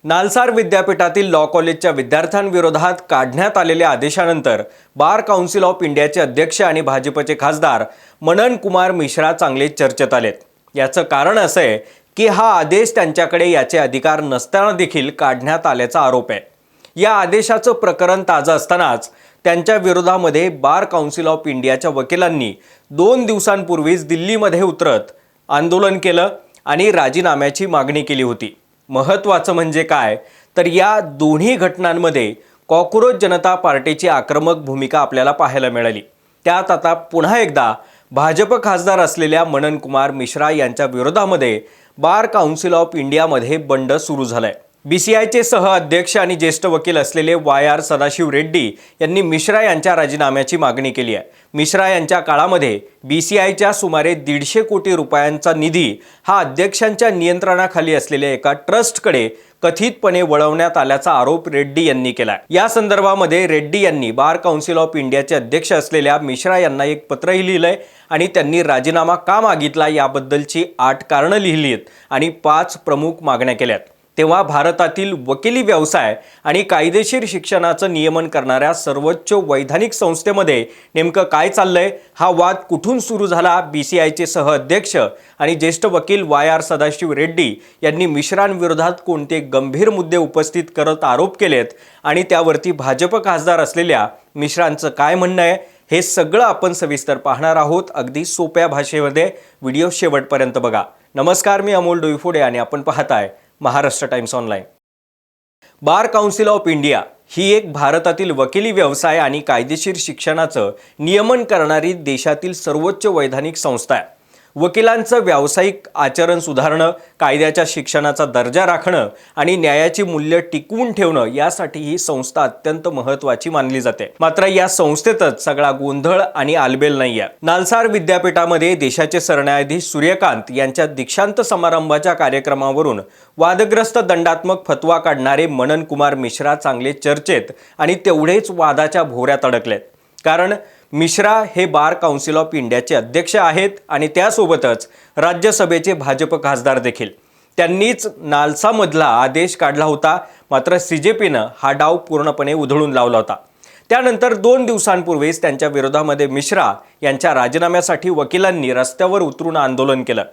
नालसार विद्यापीठातील लॉ कॉलेजच्या विद्यार्थ्यांविरोधात काढण्यात आलेल्या आदेशानंतर बार काउन्सिल ऑफ इंडियाचे अध्यक्ष आणि भाजपचे खासदार मनन कुमार मिश्रा चांगले चर्चेत आलेत। याचं कारण असं आहे की हा आदेश त्यांच्याकडे याचे अधिकार नसताना देखील काढण्यात आल्याचा आरोप आहे। या आदेशाचं प्रकरण ताजं असतानाच त्यांच्या विरोधामध्ये बार काउन्सिल ऑफ इंडियाच्या वकिलांनी 2 दिवसांपूर्वीच दिल्लीमध्ये उतरत आंदोलन केलं आणि राजीनाम्याची मागणी केली होती। महत्त्वाचं म्हणजे काय तर या दोन्ही घटनांमध्ये कॉकरोच जनता पार्टीची आक्रमक भूमिका आपल्याला पाहायला मिळाली। त्यात आता पुन्हा एकदा भाजप खासदार असलेल्या मनन कुमार मिश्रा यांच्या विरोधामध्ये बार काउन्सिल ऑफ इंडियामध्ये बंड सुरू झालाय। बीसीआयचे सह अध्यक्ष आणि ज्येष्ठ वकील असलेले वाय सदाशिव रेड्डी यांनी मिश्रा यांच्या राजीनाम्याची मागणी केली आहे। मिश्रा यांच्या काळामध्ये बीसीआयच्या सुमारे 150 कोटी रुपयांचा निधी हा अध्यक्षांच्या नियंत्रणाखाली असलेल्या एका ट्रस्टकडे कथितपणे वळवण्यात आल्याचा आरोप रेड्डी यांनी केला। या संदर्भामध्ये रेड्डी यांनी बार काउन्सिल ऑफ इंडियाचे अध्यक्ष असलेल्या मिश्रा यांना एक पत्रही लिहिलंय आणि त्यांनी राजीनामा का मागितला याबद्दलची 8 कारणं लिहिली आहेत आणि 5 प्रमुख मागण्या केल्यात। तेव्हा भारतातील वकिली व्यवसाय आणि कायदेशीर शिक्षणाचं नियमन करणाऱ्या सर्वोच्च वैधानिक संस्थेमध्ये नेमकं काय चाललंय, हा वाद कुठून सुरू झाला, बीसीआयचे सह अध्यक्ष आणि ज्येष्ठ वकील वाय सदाशिव रेड्डी यांनी मिश्रांविरोधात कोणते गंभीर मुद्दे उपस्थित करत आरोप केलेत आणि त्यावरती भाजप खासदार असलेल्या मिश्रांचं काय म्हणणं आहे, हे सगळं आपण सविस्तर पाहणार आहोत। अगदी सोप्या भाषेमध्ये व्हिडिओ शेवटपर्यंत बघा। नमस्कार, मी अमोल डोईफोडे आणि आपण पाहताय Maharashtra Times online. Bar council of India ही एक भारतातील वकिली व्यवसाय आणि कायदेशीर शिक्षणाचं नियमन करणारी देशातील सर्वोच्च वैधानिक संस्था आहे। वकिलांचं व्यावसायिक आचरण सुधारणं, कायद्याच्या शिक्षणाचा दर्जा राखणं आणि न्यायाची मूल्य टिकवून ठेवणं यासाठी ही संस्था अत्यंत महत्त्वाची मानली जाते। मात्र या संस्थेतच सगळा गोंधळ आणि आलबेल नाहीये। नालसार विद्यापीठामध्ये देशाचे सरन्यायाधीश सूर्यकांत यांच्या दीक्षांत समारंभाच्या कार्यक्रमावरून वादग्रस्त दंडात्मक फतवा काढणारे मनन कुमार मिश्रा चांगले चर्चेत आणि तेवढेच वादाच्या भोवऱ्यात अडकलेत। कारण मिश्रा हे बार काउन्सिल ऑफ इंडियाचे अध्यक्ष आहेत आणि त्यासोबतच राज्यसभेचे भाजप खासदार देखील। त्यांनीच नालसामधला आदेश काढला होता, मात्र सीजेपीनं हा डाव पूर्णपणे उधळून लावला होता। त्यानंतर 2 दिवसांपूर्वीच त्यांच्या विरोधामध्ये मिश्रा यांच्या राजीनाम्यासाठी वकिलांनी रस्त्यावर उतरून आंदोलन केलं।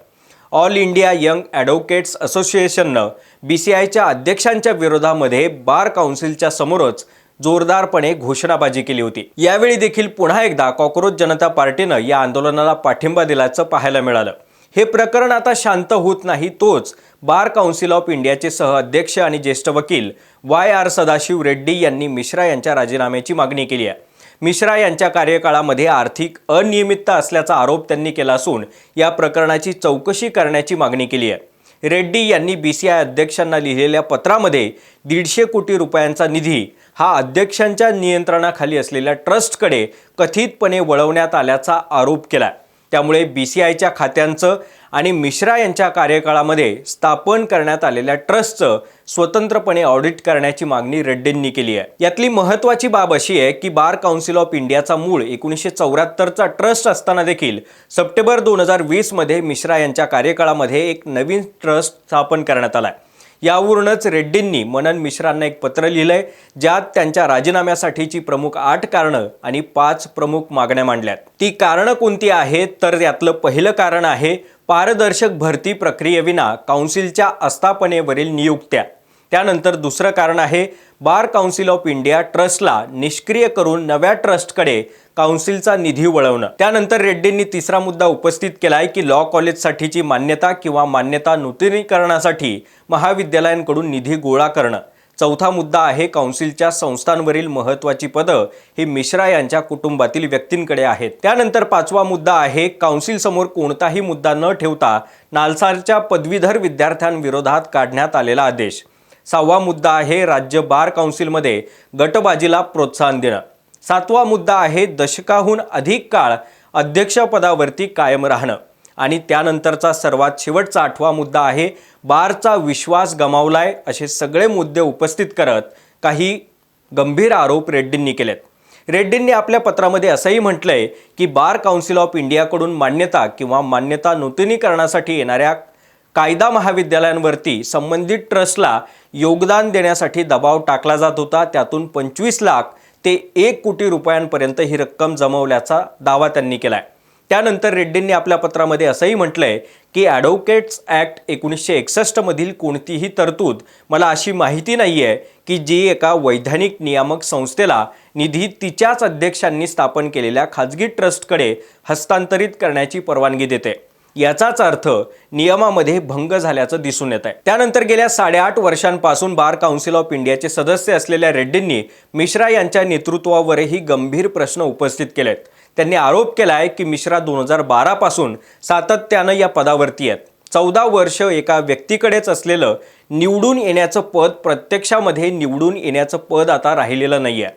ऑल इंडिया यंग ॲडव्होकेट्स असोसिएशननं बीसीआयच्या अध्यक्षांच्या विरोधामध्ये बार काउन्सिलच्या समोरच जोरदारपणे घोषणाबाजी केली होती। यावेळी देखील पुन्हा एकदा कॉकरोच जनता पार्टीनं या आंदोलनाला पाठिंबा दिल्याचं पाहायला मिळालं। हे प्रकरण आता शांत होत नाही तोच बार काउन्सिल ऑफ इंडियाचे सह अध्यक्ष आणि ज्येष्ठ वकील वाय सदाशिव रेड्डी यांनी मिश्रा यांच्या राजीनाम्याची मागणी केली आहे। मिश्रा यांच्या कार्यकाळामध्ये आर्थिक अनियमितता असल्याचा आरोप त्यांनी केला असून या प्रकरणाची चौकशी करण्याची मागणी केली आहे। रेड्डी यांनी बीसीआय अध्यक्षांना लिहिलेल्या पत्रामध्ये 150 कोटी रुपयांचा निधी हा अध्यक्षांच्या नियंत्रणाखाली असलेल्या ट्रस्टकडे कथितपणे वळवण्यात आल्याचा आरोप केला। त्यामुळे बीसीआयच्या खात्यांचं आणि मिश्रा यांच्या कार्यकाळामध्ये स्थापन करण्यात आलेल्या ट्रस्टचं स्वतंत्रपणे ऑडिट करण्याची मागणी रेड्डींनी केली आहे। यातली महत्त्वाची बाब अशी आहे की बार काउन्सिल ऑफ इंडियाचा मूळ 1974चा ट्रस्ट असताना देखील सप्टेंबर 2020 मध्ये मिश्रा यांच्या कार्यकाळामध्ये एक नवीन ट्रस्ट स्थापन करण्यात आला। यावरूनच रेड्डींनी मनन मिश्रांना एक पत्र लिहिलंय, ज्यात त्यांच्या राजीनाम्यासाठीची प्रमुख 8 कारणं आणि 5 प्रमुख मागण्या मांडल्यात। ती कारणं कोणती आहेत तर यातलं पहिलं कारण आहे पारदर्शक भरती प्रक्रियेविना काउन्सिलच्या आस्थापनेवरील नियुक्त्या। त्यानंतर दुसरं कारण आहे बार काउन्सिल ऑफ इंडिया ट्रस्टला निष्क्रिय करून नव्या ट्रस्टकडे काउन्सिलचा निधी वळवणं। त्यानंतर रेड्डींनी तिसरा मुद्दा उपस्थित केलाय की लॉ कॉलेजसाठीची मान्यता किंवा मान्यता नूतनीकरणासाठी महाविद्यालयांकडून निधी गोळा करणं। चौथा मुद्दा आहे काउन्सिलच्या संस्थांवरील महत्त्वाची पदं ही मिश्रा यांच्या कुटुंबातील व्यक्तींकडे आहेत। त्यानंतर 5वा मुद्दा आहे काउन्सिल समोर कोणताही मुद्दा न ठेवता नालसारच्या पदवीधर विद्यार्थ्यांविरोधात काढण्यात आलेला आदेश। 6वा मुद्दा आहे राज्य बार काउन्सिलमध्ये गटबाजीला प्रोत्साहन देणं। 7वा मुद्दा आहे दशकाहून अधिक काळ अध्यक्षपदावरती कायम राहणं आणि त्यानंतरचा सर्वात शेवटचा 8वा मुद्दा आहे बारचा विश्वास गमावलाय। असे सगळे मुद्दे उपस्थित करत काही गंभीर आरोप रेड्डींनी केलेत। रेड्डींनी आपल्या पत्रामध्ये असंही म्हटलंय की बार काउन्सिल ऑफ इंडियाकडून मान्यता किंवा मान्यता नूतनीकरणासाठी येणाऱ्या कायदा महाविद्यालयांवरती संबंधित ट्रस्टला योगदान देण्यासाठी दबाव टाकला जात होता। त्यातून 25 लाख ते 1 कोटी रुपयांपर्यंत ही रक्कम जमवल्याचा दावा त्यांनी केलाय। त्यानंतर रेड्डींनी आपल्या पत्रामध्ये असंही म्हटलंय की ॲडव्होकेट्स ॲक्ट 1961 मधील कोणतीही तरतूद मला अशी माहिती नाहीये की जी एका वैधानिक नियामक संस्थेला निधी तिच्याच अध्यक्षांनी स्थापन केलेल्या खाजगी ट्रस्टकडे हस्तांतरित करण्याची परवानगी देते। याचाच अर्थ नियमामध्ये भंग झाल्याचं दिसून येत आहे। त्यानंतर गेल्या 8.5 वर्षांपासून बार काउन्सिल ऑफ इंडियाचे सदस्य असलेल्या रेड्डींनी मिश्रा यांच्या नेतृत्वावरही गंभीर प्रश्न उपस्थित केलेत। त्यांनी आरोप केलाय की मिश्रा 2012 पासून सातत्यानं या पदावरती आहेत। 14 वर्ष एका व्यक्तीकडेच असलेलं निवडून येण्याचं पद प्रत्यक्षामध्ये निवडून येण्याचं पद आता राहिलेलं नाहीये।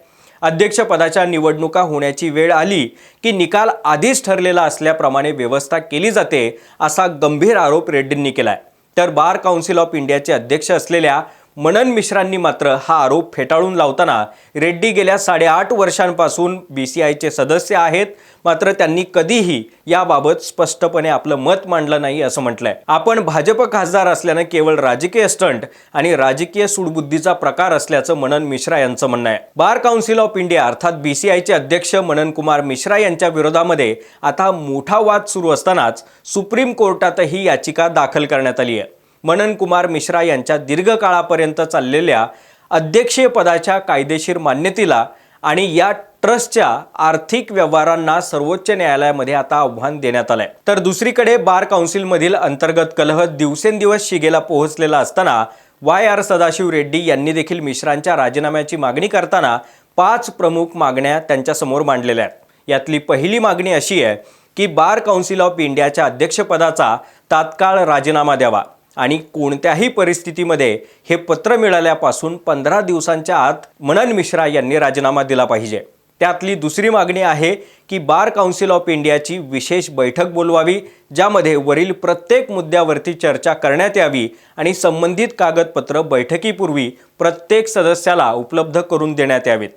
अध्यक्षपदाच्या निवडणुका होण्याची वेळ आली की निकाल आधीच ठरलेला असल्याप्रमाणे व्यवस्था केली जाते, असा गंभीर आरोप रेड्डींनी केलाय। तर बार काउन्सिल ऑफ इंडियाचे अध्यक्ष असलेल्या मनन मिश्रांनी मात्र हा आरोप फेटाळून लावताना रेड्डी गेल्या 8.5 वर्षांपासून BCIचे सदस्य आहेत, मात्र त्यांनी कधीही याबाबत स्पष्टपणे आपलं मत मांडलं नाही असं म्हटलंय। आपण भाजप खासदार असल्यानं केवळ राजकीय स्टंट आणि राजकीय सूडबुद्धीचा प्रकार असल्याचं मनन मिश्रा यांचं म्हणणं आहे। बार काउन्सिल ऑफ इंडिया अर्थात BCIचे अध्यक्ष मनन कुमार मिश्रा यांच्या विरोधामध्ये आता मोठा वाद सुरू असतानाच सुप्रीम कोर्टातही याचिका दाखल करण्यात आली आहे। मनन कुमार मिश्रा यांच्या दीर्घकाळापर्यंत चाललेल्या अध्यक्षीय पदाच्या कायदेशीर मान्यतेला आणि या ट्रस्टच्या आर्थिक व्यवहारांना सर्वोच्च न्यायालयामध्ये आता आव्हान देण्यात आलंय। तर दुसरीकडे बार काउन्सिलमधील अंतर्गत कलह दिवसेंदिवस शिगेला पोहोचलेला असताना YR सदाशिव रेड्डी यांनी देखील मिश्रांच्या राजीनाम्याची मागणी करताना 5 प्रमुख मागण्या त्यांच्या समोर मांडलेल्या आहेत। यातली पहिली मागणी अशी आहे की बार काउन्सिल ऑफ इंडियाच्या अध्यक्षपदाचा तात्काळ राजीनामा द्यावा आणि कोणत्याही परिस्थितीमध्ये हे पत्र मिळाल्यापासून 15 दिवसांच्या आत मनन मिश्रा यांनी राजीनामा दिला पाहिजे। त्यातली दुसरी मागणी आहे की बार काउन्सिल ऑफ इंडियाची विशेष बैठक बोलवावी, ज्यामध्ये वरील प्रत्येक मुद्द्यावरती चर्चा करण्यात यावी आणि संबंधित कागदपत्र बैठकीपूर्वी प्रत्येक सदस्याला उपलब्ध करून देण्यात यावीत।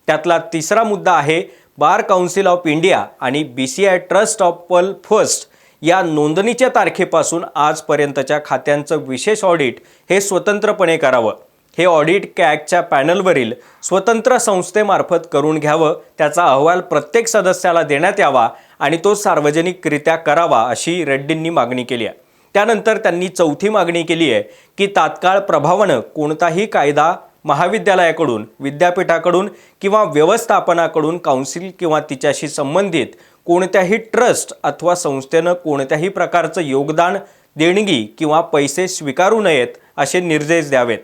त्यातला तिसरा मुद्दा आहे बार काउन्सिल ऑफ इंडिया आणि BCI ट्रस्ट ऑफ पल फर्स्ट या नोंदणीच्या तारखेपासून आजपर्यंतच्या खात्यांचं विशेष ऑडिट हे स्वतंत्रपणे करावं। हे ऑडिट कॅगच्या पॅनलवरील स्वतंत्र संस्थेमार्फत करून घ्यावं, त्याचा अहवाल प्रत्येक सदस्याला देण्यात यावा आणि तो सार्वजनिकरित्या करावा, अशी रेड्डींनी मागणी केली आहे। त्यानंतर त्यांनी चौथी मागणी केली आहे की तात्काळ प्रभावानं कोणताही कायदा महाविद्यालयाकडून, विद्यापीठाकडून किंवा व्यवस्थापनाकडून काउन्सिल किंवा तिच्याशी संबंधित कोणत्याही ट्रस्ट अथवा संस्थेनं कोणत्याही प्रकारचं योगदान, देणगी किंवा पैसे स्वीकारू नयेत असे निर्देश द्यावेत।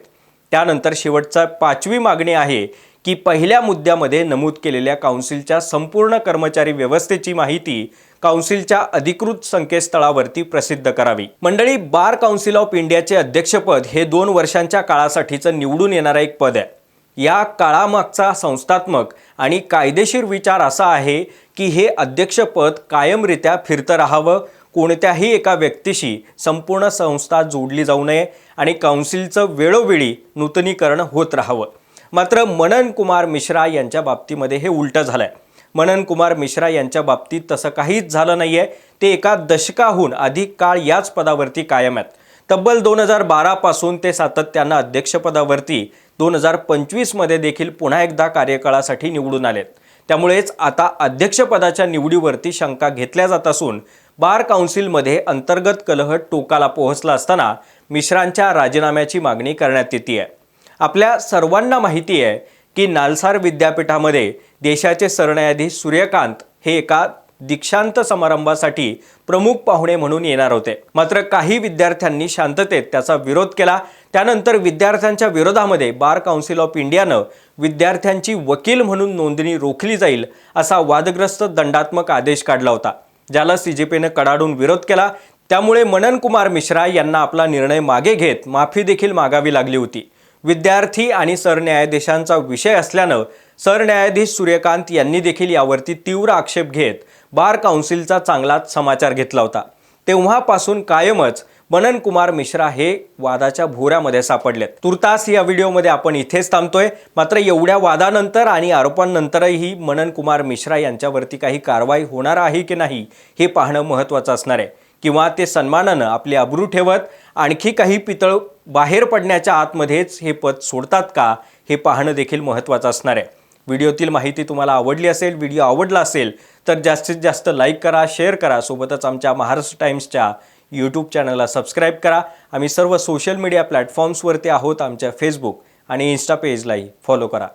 त्यानंतर शेवटचा 5वी मागणी आहे की पहिल्या मुद्द्यामध्ये नमूद केलेल्या काउन्सिलच्या संपूर्ण कर्मचारी व्यवस्थेची माहिती काउन्सिलच्या अधिकृत संकेतस्थळावरती प्रसिद्ध करावी। मंडळी, बार काउन्सिल ऑफ इंडियाचे अध्यक्षपद हे 2 वर्षांच्या काळासाठीचं निवडून येणारं एक पद आहे। या काळामागचा संस्थात्मक आणि कायदेशीर विचार असा आहे की हे अध्यक्षपद कायमरित्या फिरतं राहावं, कोणत्याही एका व्यक्तीशी संपूर्ण संस्था जोडली जाऊ नये आणि काउन्सिलचं वेळोवेळी नूतनीकरण होत राहावं। मात्र मनन कुमार मिश्रा यांच्या बाबतीमध्ये हे उलटं झालंय। मनन कुमार मिश्रा यांच्या बाबतीत तसं काहीच झालं नाहीये। ते एका दशकाहून अधिक काळ याच पदावरती कायम आहेत। तब्बल 2012 पासून ते सातत्यानं अध्यक्षपदावरती 2025 मध्ये देखील पुन्हा एकदा कार्यकाळासाठी निवडून आलेत। त्यामुळेच आता अध्यक्षपदाच्या निवडीवरती शंका घेतल्या जात असून बार काउन्सिलमध्ये अंतर्गत कलह टोकाला पोहोचला असताना मिश्रांच्या राजीनाम्याची मागणी करण्यात येते आहे। आपल्या सर्वांना माहिती आहे की नालसार विद्यापीठामध्ये देशाचे सरन्यायाधीश सूर्यकांत हे एका दीक्षांत समारंभासाठी प्रमुख पाहुणे म्हणून येणार होते। मात्र काही विद्यार्थ्यांनी शांततेत त्याचा विरोध केला। त्यानंतर विद्यार्थ्यांच्या विरोधामध्ये बार काउन्सिल ऑफ इंडियानं विद्यार्थ्यांची वकील म्हणून नोंदणी रोखली जाईल असा वादग्रस्त दंडात्मक आदेश काढला होता, ज्याला CJPनं कडाडून विरोध केला। त्यामुळे मनन कुमार मिश्रा यांना आपला निर्णय मागे घेत माफी देखील मागावी लागली होती। विद्यार्थी आणि सरन्यायाधीशांचा विषय असल्यानं सरन्यायाधीश सूर्यकांत यांनी देखील यावरती तीव्र आक्षेप घेत बार काउन्सिलचा चांगलाच समाचार घेतला होता। तेव्हापासून कायमच मनन कुमार मिश्रा हे वादाच्या भोऱ्यामध्ये सापडलेत। तुर्तास या व्हिडिओमध्ये आपण इथेच थांबतोय। मात्र एवढ्या वादानंतर आणि आरोपांनंतरही मनन कुमार मिश्रा यांच्यावरती काही कारवाई होणार आहे की नाही हे पाहणं महत्त्वाचं असणार आहे, किंवा ते सन्मानानं आपली अब्रू ठेवत आणखी काही पितळ बाहेर पडण्याच्या आतमध्येच हे पद सोडतात का हे पाहणं देखील महत्त्वाचं असणार आहे. व्हिडिओतील माहिती तुम्हाला आवडली असेल, व्हिडिओ आवडला असेल तर जास्तीत जास्त लाईक करा, शेअर करा. सोबतच आमच्या महाराष्ट्र टाइम्सच्या यूट्यूब चॅनलला सबस्क्राईब करा. आम्ही सर्व सोशल मीडिया प्लॅटफॉर्म्सवरती आहोत. आमच्या फेसबुक आणि इन्स्टा पेजलाही फॉलो करा.